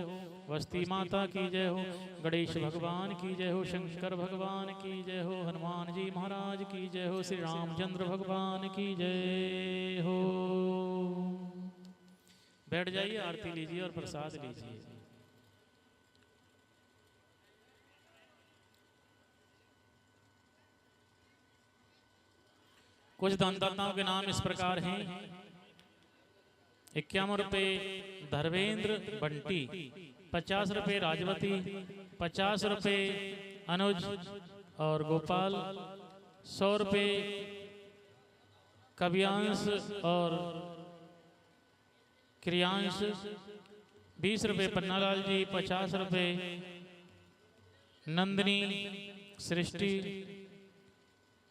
A: वस्ती माता की जय हो, गणेश भगवान की जय हो, शंकर भगवान की जय हो, हनुमान जी महाराज की जय हो, श्री रामचंद्र भगवान की जय हो। बैठ जाइए, आरती लीजिए और प्रसाद लीजिए। कुछ दानदाताओं के नाम इस प्रकार हैं। 51 रुपये धर्मेंद्र बंटी, 50 रुपये राजवती, 50 रुपये अनुज और गोपाल, 100 रुपये कव्यांश और क्रियांश, 20 रुपये पन्नालाल जी, 50 रुपये नंदिनी सृष्टि,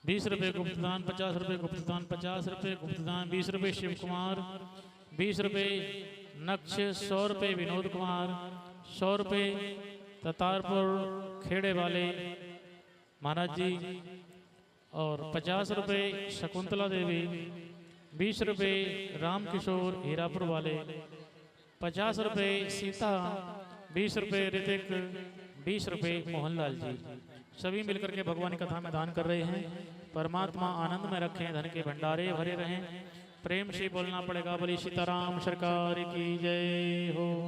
A: 20 रुपये गुप्तदान, 50 रुपये गुप्तदान, 50 रुपये गुप्तदान, 20 रुपये शिव कुमार, 20 रुपये नक्ष, 100 रुपये विनोद कुमार, 100 रुपये ततारपुर खेड़े वाले महाराज जी और 50 रुपये शकुंतला देवी, 20 रुपये रामकिशोर हीरापुर वाले, 50 रुपये सीता, 20 रुपये ऋतिक, 20 रुपये मोहनलाल जी। सभी मिलकर के भगवान की कथा में दान कर रहे हैं। परमात्मा आनंद में रखें, धन के भंडारे भरे रहें। प्रेम से बोलना पड़ेगा, बोली सीताराम सरकार की जय हो।